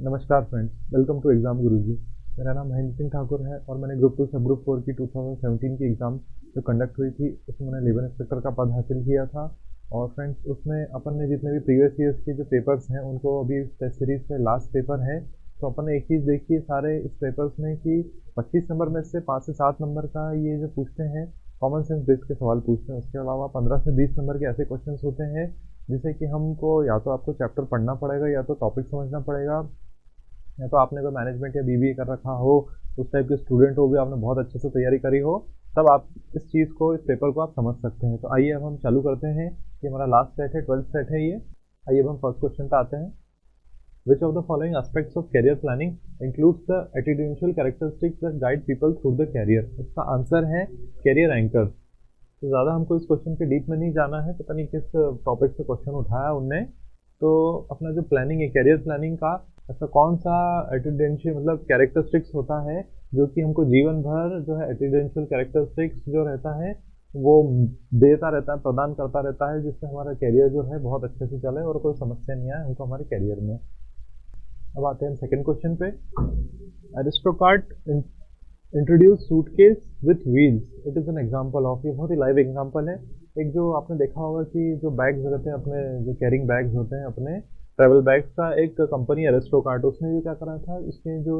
नमस्कार friends, welcome to exam गुरुजी। मेरा नाम महेंद्र सिंह ठाकुर है और मैंने ग्रुप 2 सब ग्रुप 4 की 2017 की एग्ज़ाम जो कंडक्ट हुई थी उसमें मैंने लेबर इंस्पेक्टर का पद हासिल किया था। और फ्रेंड्स उसमें अपन ने जितने भी प्रीवियस ईयर्स के जो पेपर्स हैं उनको अभी टेस्ट सीरीज से लास्ट पेपर है। तो अपन ने एक चीज़ देखी है सारे इस पेपर्स में कि 25 नंबर में से 5 से 7 नंबर का ये जो पूछते हैं कॉमन सेंस बेस्ड के सवाल पूछते हैं। उसके अलावा 15 से 20 नंबर के ऐसे क्वेश्चन होते हैं जिसे कि हमको या तो आपको चैप्टर पढ़ना पड़ेगा या तो टॉपिक समझना पड़ेगा, या तो आपने कोई मैनेजमेंट या बीबीए कर रखा हो, उस टाइप के स्टूडेंट हो भी, आपने बहुत अच्छे से तैयारी करी हो, तब आप इस चीज़ को, इस पेपर को आप समझ सकते हैं। तो आइए अब हम चालू करते हैं। ये हमारा लास्ट सेट है, 12th सेट है ये। आइए अब हम फर्स्ट क्वेश्चन पे आते हैं। Which of the following aspects of career planning includes the attitudinal characteristics that guide people through the career. इसका आंसर है कैरियर एंकर। तो ज़्यादा हमको इस क्वेश्चन के डीप में नहीं जाना है, पता नहीं किस टॉपिक से क्वेश्चन उठाया उनने। तो अपना जो प्लानिंग है, कैरियर प्लानिंग का ऐसा कौन सा एटीडेंशियल मतलब कैरेक्टरिस्टिक्स होता है जो कि हमको जीवन भर जो है एटीडेंशियल कैरेक्टरिस्टिक्स जो रहता है वो देता रहता है, प्रदान करता रहता है, जिससे हमारा कैरियर जो है बहुत अच्छे से चले और कोई समस्या नहीं आए हमको हमारे कैरियर में। अब आते हैं सेकंड क्वेश्चन पे। Aristocrat introduce suitcase with wheels, it is an example of. ये बहुत ही लाइव एग्जांपल है। एक जो आपने देखा होगा कि जो बैग्स रहते हैं अपने, जो कैरिंग बैग्स होते हैं अपने ट्रैवल बैग्स का, एक कंपनी एरिस्टोक्राट, उसने जो क्या करा था, इसके जो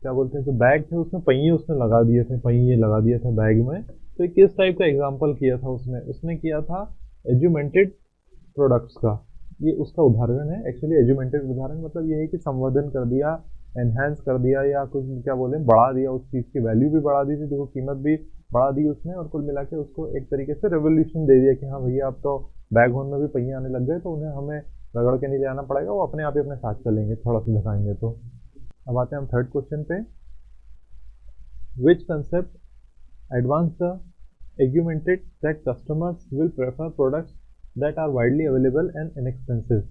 क्या बोलते हैं जो बैग थे उसमें पहिए उसने लगा दिए थे, पहिए लगा दिए थे बैग में। तो किस टाइप का एग्जांपल किया था उसने किया था एजुमेंटेड प्रोडक्ट्स का। ये उसका उदाहरण है। एक्चुअली एजुमेंटेड उदाहरण मतलब ये है कि संवर्धन कर दिया, एनहेंस कर दिया, या कुछ क्या बोले बढ़ा दिया, उस चीज़ की वैल्यू भी बढ़ा दी थी, देखो कीमत भी बढ़ा दी उसने, और कुल मिला के उसको एक तरीके से रेवोल्यूशन दे दिया कि हाँ भैया अब तो बैग होन में भी पहिए आने लग गए, तो उन्हें हमें रगड़ के नहीं ले आना पड़ेगा, वो अपने आप ही अपने साथ चलेंगे, थोड़ा सा दिखाएंगे। तो अब आते हैं हम थर्ड क्वेश्चन पे। Which concept advance the argument that customers will prefer products that are widely available and inexpensive.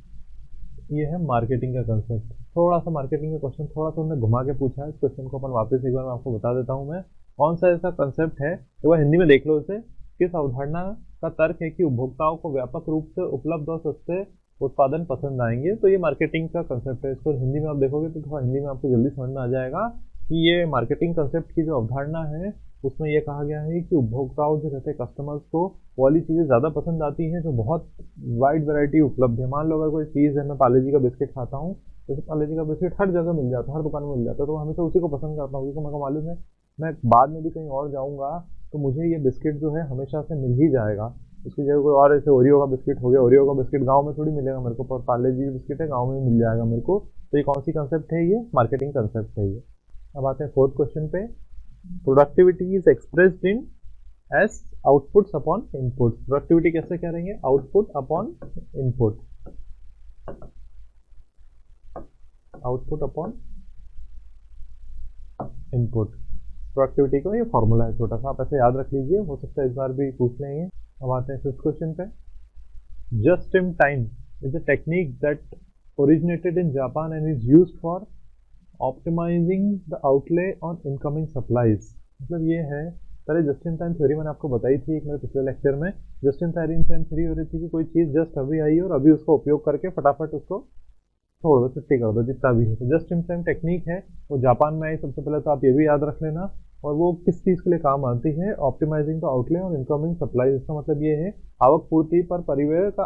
ये है मार्केटिंग का कंसेप्ट। थोड़ा सा मार्केटिंग का क्वेश्चन थोड़ा सा उन्होंने घुमा के पूछा है। इस क्वेश्चन को अपन वापस एक बार मैं आपको बता देता हूँ। मैं कौन सा ऐसा कंसेप्ट है, एक बार हिंदी में देख लो इसे। किस अवधारणा का तर्क है कि उपभोक्ताओं को व्यापक रूप से उपलब्ध और सस्ते उत्पादन पसंद आएंगे। तो ये मार्केटिंग का कंसेप्ट है। इसको हिंदी में आप देखोगे तो थोड़ा हिंदी में आपको जल्दी समझ में आ जाएगा कि ये मार्केटिंग कंसेप्ट की जो अवधारणा है उसमें यह कहा गया है कि उपभोक्ताओं जो रहते हैं कस्टमर्स को वो वाली चीज़ें ज़्यादा पसंद आती हैं जो बहुत वाइड वैरायटी उपलब्ध है। मान लो अगर कोई चीज़ है, मैं पार्ले जी का बिस्किट खाता हूँ, जैसे पार्ले जी का बिस्किट हर जगह मिल जाता है, हर दुकान में मिल जाता है, तो हमेशा उसी को पसंद करता हूँ क्योंकि मेरे को मालूम है मैं बाद में भी कहीं और जाऊँगा तो मुझे ये बिस्किट जो है हमेशा से मिल ही जाएगा। उसकी जगह कोई और ऐसे ओरियो का बिस्किट हो गया, ओरियो का बिस्किट गाँव में थोड़ी मिलेगा मेरे को, पर पार्ले जी बिस्किट है गाँव में मिल जाएगा मेरे को। तो ये कौन सी कंसेप्ट है, ये मार्केटिंग कंसेप्ट है ये। अब आते हैं फोर्थ क्वेश्चन पे। Productivity is expressed in S outputs upon input. Productivity कैसे करेंगे, output upon input, output upon input. Productivity का ये फॉर्मूला है छोटा सा, आप ऐसे याद रख लीजिए, हो सकता है इस बार भी पूछ लेंगे। अब आते हैं फिफ्थ क्वेश्चन पे। Just in time is a technique that originated in Japan and is used for optimizing the outlay on incoming supplies. मतलब ये है, पहले जस्ट इन टाइम थ्योरी मैंने आपको बताई थी एक मेरे पिछले लेक्चर में। जस्ट इन टाइम थ्योरी हो रही थी कि कोई चीज़ जस्ट अभी आई और अभी उसका उपयोग करके फटाफट उसको छोड़ दो, छुट्टी कर दो जितना भी है। तो जस्ट इन टाइम टेक्निक है, वो जापान में आई सबसे पहले, तो आप ये भी याद रख लेना। और वो किस चीज़ के लिए काम आती है, ऑप्टिमाइजिंग द आउटले और इनकमिंग सप्लाई। इसका मतलब ये है आवक पूर्ति पर परिव्यय का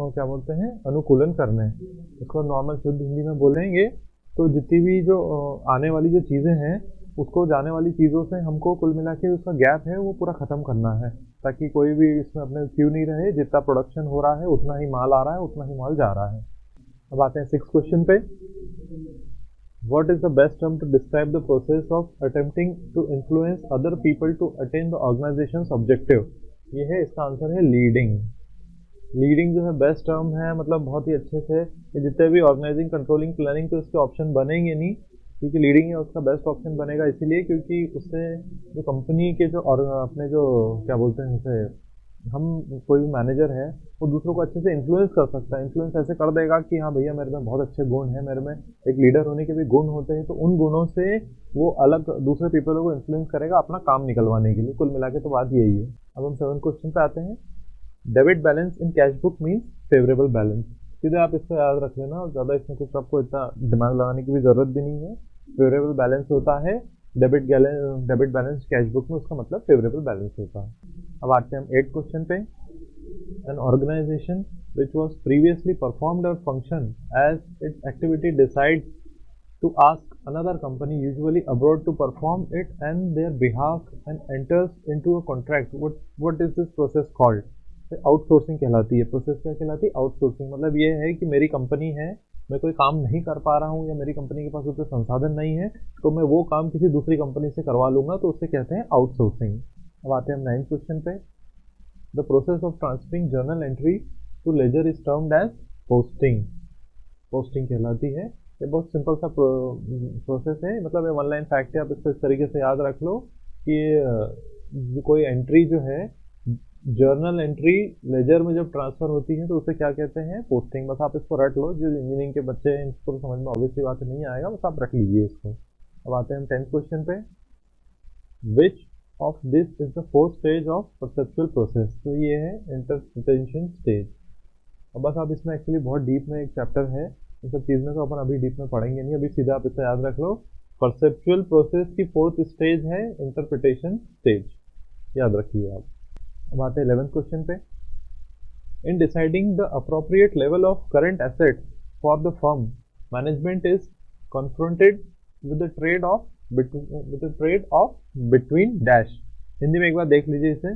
क्या बोलते हैं, अनुकूलन करने। इसको नॉर्मल शुद्ध हिंदी में बोलेंगे तो जितनी भी जो आने वाली जो चीज़ें हैं उसको जाने वाली चीज़ों से हमको कुल मिला के उसका गैप है वो पूरा ख़त्म करना है, ताकि कोई भी इसमें अपने क्यों नहीं रहे, जितना प्रोडक्शन हो रहा है उतना ही माल आ रहा है, उतना ही माल जा रहा है। अब आते हैं सिक्स क्वेश्चन पे। What is the best term to describe the process of attempting to influence other people to attain the organization's objective? ये है, इसका आंसर है लीडिंग। लीडिंग जो है बेस्ट टर्म है, मतलब बहुत ही अच्छे से जितने भी ऑर्गेनाइजिंग, कंट्रोलिंग, प्लानिंग, तो इसके ऑप्शन बनेंगे नहीं, क्योंकि लीडिंग है उसका बेस्ट ऑप्शन बनेगा। इसीलिए क्योंकि उससे जो कंपनी के जो और अपने जो क्या बोलते हैं उसे, हम कोई भी मैनेजर है वो दूसरों को अच्छे से इन्फ्लुएंस कर सकता है। इन्फ्लुएंस ऐसे कर देगा कि हाँ भैया मेरे में बहुत अच्छे गुण हैं, मेरे में एक लीडर होने के भी गुण होते हैं, तो उन गुणों से वो अलग दूसरे पीपलों को इन्फ्लुएंस करेगा अपना काम निकलवाने के लिए। कुल मिला के तो बात यही है। अब हम 7th क्वेश्चन पे आते हैं। Debit balance in cash book means favourable balance. सीधे आप इसको याद रख लेना और ज़्यादा इसमें कुछ आपको इतना दिमाग लगाने की भी ज़रूरत भी नहीं है। फेवरेबल बैलेंस होता है डेबिट बैलेंस कैश बुक में, उसका मतलब फेवरेबल बैलेंस होता है। अब आते हैं हम 8 क्वेश्चन पे। An organization which was previously performed a function as its activity decides to ask another company usually abroad to perform it on their behalf and enters into a contract. What is this process called? Outsourcing कहलाती है। Process क्या कहलाती है? Outsourcing. मतलब ये है कि मेरी कंपनी है, मैं कोई काम नहीं कर पा रहा हूँ या मेरी कंपनी के पास उतने संसाधन नहीं है, तो मैं वो काम किसी दूसरी कंपनी से करवा लूंगा, तो उससे कहते हैं आउटसोर्सिंग। अब आते हैं हम 9th क्वेश्चन पे। The process of transferring journal entry to ledger is termed as posting. Posting कहलाती है। ये बहुत सिंपल सा प्रोसेस है, मतलब ये वन लाइन फैक्ट है, आप इसको इस तरीके से याद रख लो कि कोई एंट्री जो है, जर्नल एंट्री लेजर में जब ट्रांसफर होती है तो उसे क्या कहते हैं? पोस्टिंग। बस आप इसको रट लो, जो इंजीनियरिंग के बच्चे हैं इसको समझ में ऑब्वियसली बात नहीं आएगा, बस आप रख लीजिए इसको। अब आते हैं हम 10th क्वेश्चन पे। Which of this is the 4th stage of perceptual process? तो ये है इंटरप्रिटेशन स्टेज। अब बस आप इसमें एक्चुअली बहुत डीप में एक चैप्टर है, इन सब चीज़ में तो अपन अभी डीप में पढ़ेंगे नहीं, अभी सीधा आप इसे याद रख लो। परसेप्चुअल प्रोसेस की 4th स्टेज है इंटरप्रिटेशन स्टेज, याद रखिए आप। अब आते हैं 11th क्वेश्चन पे। In deciding the appropriate level of current assets for the firm, management is confronted with the trade off between dash. Hindi में एक बार देख लीजिए इसे।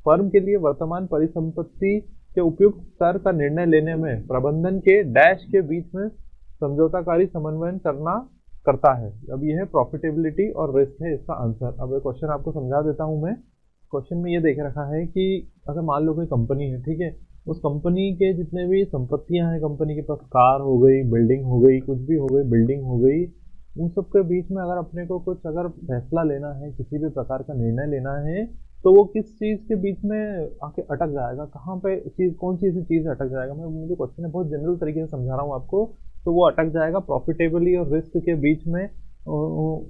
फर्म के लिए वर्तमान परिसंपत्ति के उपयुक्त स्तर का निर्णय लेने में प्रबंधन के डैश के बीच में समझौताकारी समन्वय करता है। अब यह है प्रॉफिटेबिलिटी और रिस्क है इसका आंसर। अब ये क्वेश्चन आपको समझा देता हूं मैं। क्वेश्चन में ये देख रखा है कि अगर मान लो कोई कंपनी है, ठीक है, उस कंपनी के जितने भी संपत्तियां हैं, कंपनी के पास कार हो गई, बिल्डिंग हो गई, कुछ भी हो गई, बिल्डिंग हो गई, उन सब के बीच में अगर अपने को कुछ अगर फैसला लेना है, किसी भी प्रकार का निर्णय लेना है, तो वो किस चीज के बीच में आके अटक जाएगा? कहाँ पे चीज, कौन सी ऐसी चीज अटक जाएगा? मुझे क्वेश्चन है बहुत जनरल तरीके से समझा रहा हूँ आपको। तो वो अटक जाएगा प्रॉफिटेबली और रिस्क के बीच में,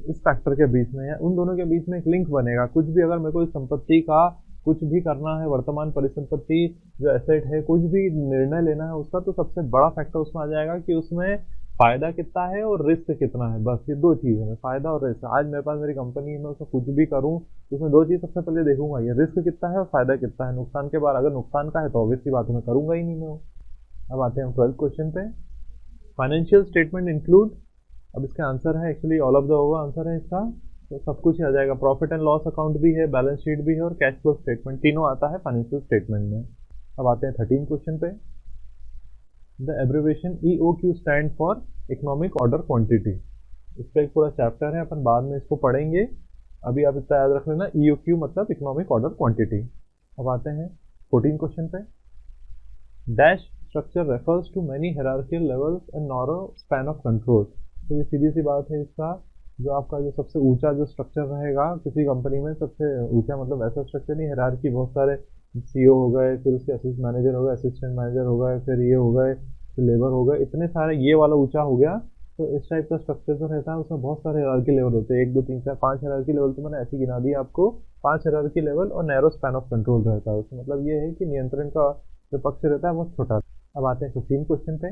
इस फैक्टर के बीच में, या उन दोनों के बीच में एक लिंक बनेगा। कुछ भी अगर मेरे को इस संपत्ति का कुछ भी करना है, वर्तमान परिसंपत्ति जो एसेट है, कुछ भी निर्णय लेना है उसका, तो सबसे बड़ा फैक्टर उसमें आ जाएगा कि उसमें फायदा कितना है और रिस्क कितना है। बस ये दो चीज़ है, फायदा और रिस्क। आज मेरे पास मेरी कंपनी है, मैं उसमें कुछ भी करूँ तो उसमें दो चीज़ सबसे पहले देखूंगा, ये रिस्क कितना है और फायदा कितना है। नुकसान के बाद अगर नुकसान का है तो ऑब्वियसली बात मैं करूंगा ही नहीं मैं। अब आते हैं 12th क्वेश्चन पे। फाइनेंशियल स्टेटमेंट इंक्लूड, अब इसका आंसर है actually all of the over answer है इसका, तो सब कुछ ही आ जाएगा। प्रॉफिट एंड लॉस अकाउंट भी है, बैलेंस शीट भी है और कैश फ्लो स्टेटमेंट, तीनों आता है फाइनेंशियल स्टेटमेंट में। अब आते हैं 13 क्वेश्चन पे। The abbreviation EOQ stand for economic order quantity. इस पर एक पूरा चैप्टर है, अपन बाद में इसको पढ़ेंगे, अभी आप इतना याद रख लेना, EOQ मतलब इकोनॉमिक ऑर्डर क्वांटिटी। अब आते हैं 14 क्वेश्चन पे। Dash structure refers to many hierarchical levels and narrow span of control. तो ये सीधी सी बात है, इसका जो आपका जो सबसे ऊंचा जो स्ट्रक्चर रहेगा किसी कंपनी में, सबसे ऊंचा मतलब ऐसा स्ट्रक्चर नहीं, हायरार्की बहुत सारे CEO हो गए, फिर उसके असिस्टेंट मैनेजर हो गए, असिस्टेंट मैनेजर हो गए, फिर ये हो गए, फिर लेबर हो गए, इतने सारे, ये वाला ऊंचा हो गया। तो इस टाइप का स्ट्रक्चर जो रहता है उसमें बहुत सारे हायरार्की लेवल होते हैं, 1 2 3 4 5 हायरार्की लेवल, तो मैंने ऐसी गिना दी आपको, 5 हायरार्की लेवल, और नैरो स्पैन ऑफ कंट्रोल रहता है उसमें। मतलब ये है कि नियंत्रण का जो पक्ष रहता है बहुत छोटा। अब आते हैं 15 क्वेश्चन पे।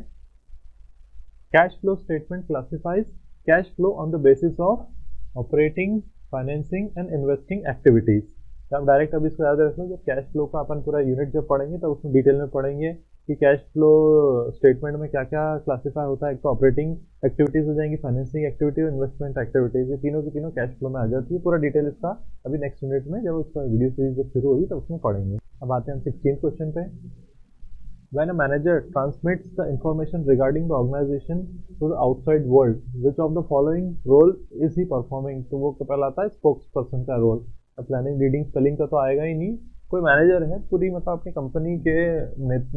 Cash flow statement classifies cash flow on the basis of operating, financing and investing activities. तो आप डायरेक्ट अभी इसको याद रख लो, जब कैश फ्लो का अपन पूरा यूनिट जब पढ़ेंगे तो उसमें डिटेल में पढ़ेंगे कि कैश फ्लो स्टेटमेंट में क्या क्या क्लासिफाई होता है। एक तो ऑपरेटिंग एक्टिविटीज हो जाएंगी, फाइनेंसिंग एक्टिविटी और इन्वेस्टमेंट एक्टिविटीज, ये तीनों की तीनों कैश फ्लो में आ जाती है। पूरा डिटेल इसका अभी नेक्स्ट यूनिट में, जब उसका वीडियो सीरीज जब शुरू होगी तो उसमें पढ़ेंगे। अब आते हैं हम 16 क्वेश्चन पे। When a manager transmits the information regarding the organization to the outside world, which of the following role is he performing? तो वो पहला आता है स्पोक्स पर्सन का रोल। प्लानिंग, रीडिंग, स्पेलिंग का तो आएगा ही नहीं। कोई मैनेजर है पूरी, मतलब अपनी कंपनी के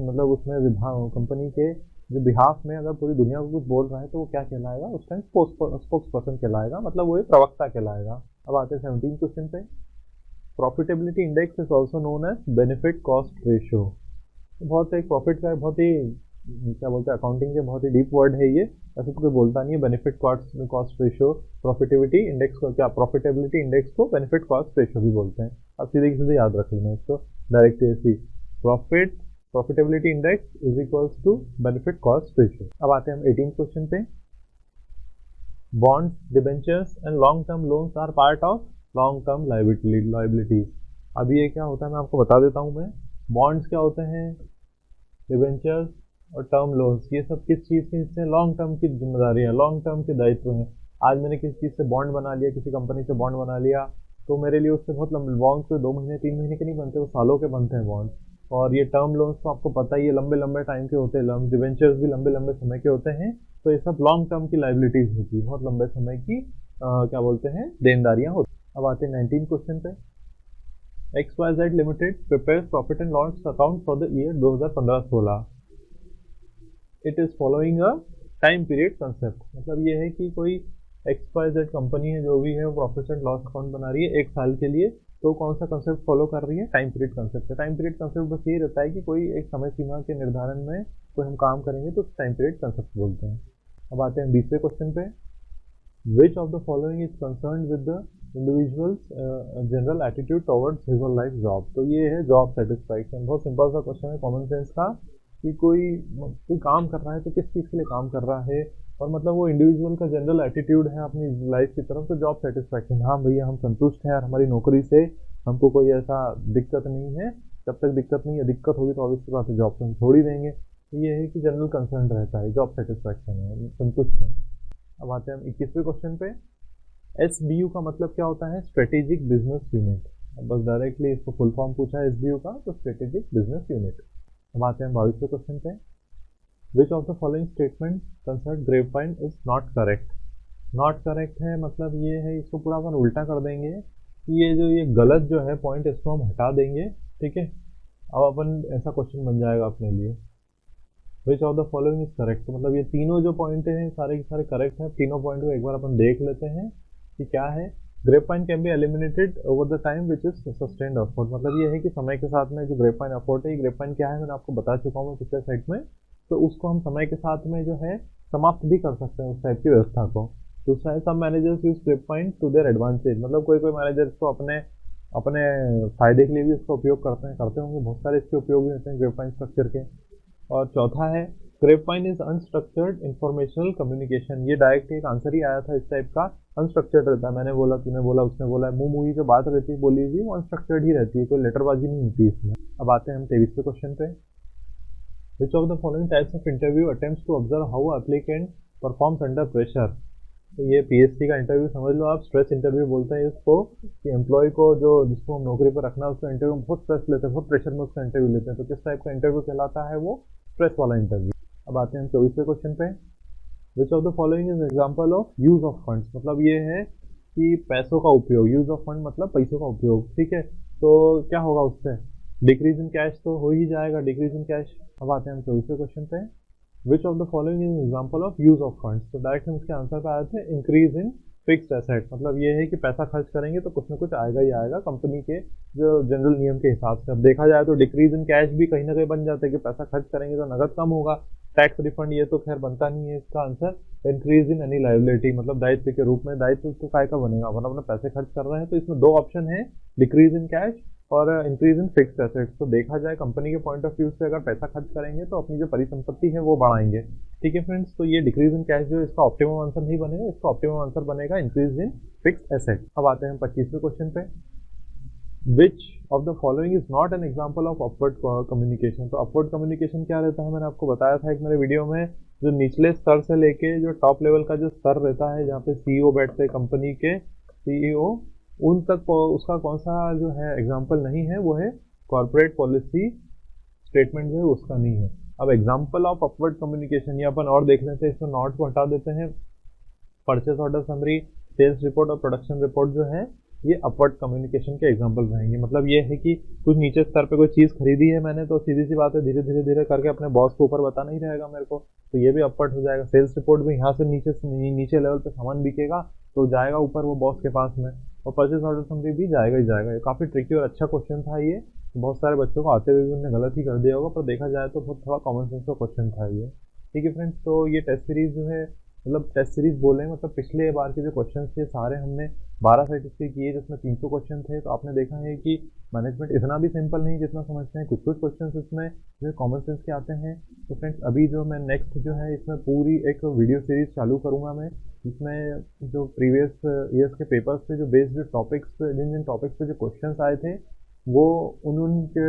मतलब उसमें विभाग, कंपनी के जो बिहाफ में अगर पूरी दुनिया को कुछ बोल रहा है तो वो क्या कहलाएगा? उस टाइम स्पोक्स पर्सन कहलाएगा, मतलब वो एक प्रवक्ता कहलाएगा। अब आते हैं 17 क्वेश्चन पे। Profitability index is also known as benefit cost ratio. बहुत एक प्रॉफिट का बहुत ही क्या बोलते हैं, अकाउंटिंग के बहुत ही डीप वर्ड है ये, ऐसे तो कोई बोलता नहीं है। Benefit cost ratio, profitability index को क्या, प्रॉफिटेबिलिटी इंडेक्स को बेनिफिट कॉस्ट रेशियो भी बोलते हैं। अब सीधे सीधे याद रख लेना इसको डायरेक्ट ऐसी। Profit profitability index is equals to benefit cost ratio. अब आते हैं हम 18 क्वेश्चन पे। Bonds, debentures and long term loans are part of long term liabilities. अब ये क्या होता है मैं आपको बता देता हूँ। मैं बॉन्ड्स क्या होते हैं, डिबेंचर्स और टर्म लोन्स, ये सब किस चीज़ के हिस्से हैं, लॉन्ग टर्म की जिम्मेदारी है, लॉन्ग टर्म के दायित्व हैं। आज मैंने किसी चीज़ से बॉन्ड बना लिया, किसी कंपनी से बॉन्ड बना लिया, तो मेरे लिए उससे बहुत लंबे बॉन्ड कोई 2 महीने 3 महीने के नहीं बनते, वो सालों के बनते हैं बॉन्ड। और ये टर्म लोन्स तो आपको पता ही है लंबे लंबे टाइम के होते हैं, डिबेंचर्स भी लंबे लंबे समय के होते हैं। तो ये सब लॉन्ग टर्म की लाइबिलिटीज होती है, बहुत लंबे समय की क्या बोलते हैं देनदारियां होती हैं। अब आते हैं 19 क्वेश्चन पे। XYZ limited prepares profit and loss account for the year 2015-16। It is following a time period concept. मतलब ये है कि कोई XYZ कंपनी है जो भी है वो प्रॉफिट एंड लॉस अकाउंट बना रही है 1 साल के लिए, तो कौन सा कंसेप्ट फॉलो कर रही है, टाइम पीरियड कंसेप्ट है। टाइम पीरियड कंसेप्ट बस ये रहता है कि कोई एक समय सीमा के निर्धारण में कोई हम काम करेंगे तो टाइम पीरियड कंसेप्ट बोलते हैं। अब आते हैं 20वें क्वेश्चन पे। Which of the following is concern with the individuals general attitude towards his और लाइफ जॉब। तो ये है जॉब सेटिस्फैक्शन। बहुत सिंपल सा क्वेश्चन है, कॉमन सेंस का, कि कोई काम कर रहा है तो किस चीज़ के लिए काम कर रहा है, और मतलब वो इंडिविजुअल का जनरल एटीट्यूड है अपनी लाइफ की तरफ। तो जॉब सेटिस्फैक्शन, हाँ भैया हम संतुष्ट हैं और हमारी नौकरी से हमको कोई ऐसा दिक्कत नहीं है। जब तक दिक्कत नहीं है, दिक्कत होगी तो ऑब्वियसली बात है जॉब से हम छोड़ ही देंगे। तो ये है कि जनरल कंसर्न रहता है, जॉब सेटिस्फैक्शन है, संतुष्ट है। अब आते हैं हम 21वें क्वेश्चन पे। SBU का मतलब क्या होता है, स्ट्रेटेजिक बिजनेस यूनिट। अब बस डायरेक्टली इसको फुल फॉर्म पूछा है SBU का, तो स्ट्रेटेजिक बिजनेस यूनिट। अब आते हैं 22वें क्वेश्चन पे। Which of the following statement concern grapevine is not correct. Not correct है मतलब ये है, इसको पूरा अपन उल्टा कर देंगे कि ये गलत जो है पॉइंट, इसको हम हटा देंगे, ठीक है। अब अपन ऐसा क्वेश्चन बन जाएगा अपने लिए, विच of the following is correct. मतलब ये तीनों जो पॉइंट हैं सारे के सारे करेक्ट हैं। तीनों पॉइंट को एक बार अपन देख लेते हैं कि क्या है। Grapevine can be eliminated over the time which is sustained effort. मतलब ये है कि समय के साथ में जो ग्रेपवाइन एफर्ट है, ग्रेपवाइन क्या है मैंने आपको बता चुका हूँ पिछले साइड में, तो उसको हम समय के साथ में जो है समाप्त भी कर सकते हैं उस टाइप की व्यवस्था को। दूसरा है, some managers use grapevine to their advantage. मतलब कोई मैनेजर इसको अपने फायदे के लिए भी इसका उपयोग करते होंगे, बहुत सारे इसके उपयोग भी होते हैं ग्रेपवाइन स्ट्रक्चर के। और चौथा है, grapevine is unstructured informational communication. ये डायरेक्ट एक आंसर ही आया था इस टाइप का, अनस्ट्रक्चर्ड रहता है। मैंने बोला, तूने बोला, उसने बोला, मुंह मुही जो बात रहती है बोली हुई वो अनस्ट्रक्चर्ड ही रहती है, कोई लेटरबाजी नहीं होती इसमें। अब आते हैं हम 23वें क्वेश्चन पे। Which of the following types of interview attempts to observe how applicant performs under pressure. तो ये PSC का इंटरव्यू समझ लो आप, स्ट्रेस इंटरव्यू बोलते हैं इसको, कि एम्प्लॉय को जिसको हम नौकरी पर रखना है उसका इंटरव्यू में बहुत स्ट्रेस लेते हैं, बहुत प्रेशर में उसका इंटरव्यू लेते हैं। तो किस टाइप का इंटरव्यू कहलाता है वो, स्ट्रेस वाला इंटरव्यू। अब आते हैं हम 24वें क्वेश्चन पे। Which of the following is example of use of funds. मतलब ये है कि पैसों का उपयोग, यूज ऑफ फंड मतलब पैसों का उपयोग, ठीक है। तो क्या होगा उससे, डिक्रीज इन कैश तो हो ही जाएगा, डिक्रीज इन कैश। अब आते हैं हम 24वें क्वेश्चन पे। Which of the following is example of use of funds. तो डायरेक्ट हम इसके आंसर पे आए थे, इंक्रीज इन फिक्स्ड एसेट। मतलब ये है कि पैसा खर्च करेंगे तो कुछ ना कुछ आएगा ही आएगा कंपनी के जो जनरल नियम के हिसाब से। अब देखा जाए तो डिक्रीज इन कैश भी कहीं ना कहीं बन जाता है कि पैसा खर्च करेंगे तो नगद कम होगा, टैक्स रिफंड ये तो खैर बनता नहीं है इसका answer. Increase in any liability मतलब दायित्व के रूप में, दायित्व तो काय का बनेगा, अपन अपने पैसे खर्च कर रहे हैं। तो इसमें 2 ऑप्शन है, डिक्रीज इन कैश और इंक्रीज इन फिक्स्ड एसेट्स। तो देखा जाए कंपनी के पॉइंट ऑफ व्यू से अगर पैसा खर्च करेंगे तो अपनी जो परिसंपत्ति है वो बढ़ाएंगे, ठीक है फ्रेंड्स। तो ये डिक्रीज इन कैश जो इसका ऑप्टिमम आंसर नहीं बनेगा, इसका ऑप्टिमम आंसर बनेगा इंक्रीज इन फिक्स्ड एसेट। अब आते हैं 25वें क्वेश्चन पे। Which of the following is not an example of upward communication. तो अपवर्ड कम्युनिकेशन क्या रहता है, मैंने आपको बताया था एक मेरे वीडियो में, जो निचले स्तर से लेके जो टॉप लेवल का जो स्तर रहता है, जहाँ पे CEO बैठते हैं कंपनी के, CEO उन तक उसका कौन सा जो है एग्जाम्पल नहीं है, वो है कॉर्पोरेट पॉलिसी स्टेटमेंट जो है उसका नहीं है। अब एग्जाम्पल ऑफ अपवर्ड कम्युनिकेशन ये अपन और देख लेते हैं, इसमें नॉट को हटा देते हैं। Purchase order summary, sales report और प्रोडक्शन रिपोर्ट जो है ये अपवर्ड कम्युनिकेशन के एग्जाम्पल रहेंगे। मतलब ये है कि कुछ नीचे स्तर पे कोई चीज़ खरीदी है मैंने, तो सीधी सी बात है धीरे धीरे करके अपने बॉस को ऊपर बताना ही रहेगा मेरे को, तो ये भी अपवर्ड हो जाएगा। सेल्स रिपोर्ट भी यहाँ से नीचे लेवल पे सामान बिकेगा तो जाएगा ऊपर वो बॉस के पास में, और परचेस ऑर्डर समरी भी जाएगा ही जाएगा। ये काफ़ी ट्रिकी और अच्छा क्वेश्चन था ये, बहुत सारे बच्चों को आते हुए भी उन्होंने गलत ही कर दिया होगा, पर देखा जाए तो बहुत थोड़ा कॉमन सेंस का क्वेश्चन था ये, ठीक है फ्रेंड्स। तो ये टेस्ट सीरीज जो है मतलब टेस्ट सीरीज बोले, मतलब पिछले बार के जो क्वेश्चन थे सारे हमने 12 सेट इसके किए जिसमें 300 क्वेश्चन थे। तो आपने देखा है कि मैनेजमेंट इतना भी सिंपल नहीं जितना समझते हैं, कुछ कुछ क्वेश्चन इसमें जो कॉमन सेंस के आते हैं। तो फ्रेंड्स अभी जो मैं नेक्स्ट जो है इसमें पूरी एक वीडियो सीरीज चालू करूँगा मैं, जिसमें जो प्रीवियस ईयर्स के पेपर्स से जो बेस्ड टॉपिक्स, जिन जिन टॉपिक्स पे जो क्वेश्चन आए थे वो उन उनके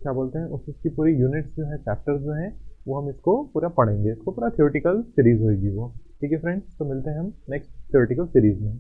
क्या बोलते हैं उसकी पूरी यूनिट्स जो है, चैप्टर्स जो हैं, वो हम इसको पूरा पढ़ेंगे। इसको पूरा थ्योरेटिकल सीरीज होगी वो। ठीक है फ्रेंड्स, तो मिलते हैं हम नेक्स्ट थ्योरेटिकल सीरीज में।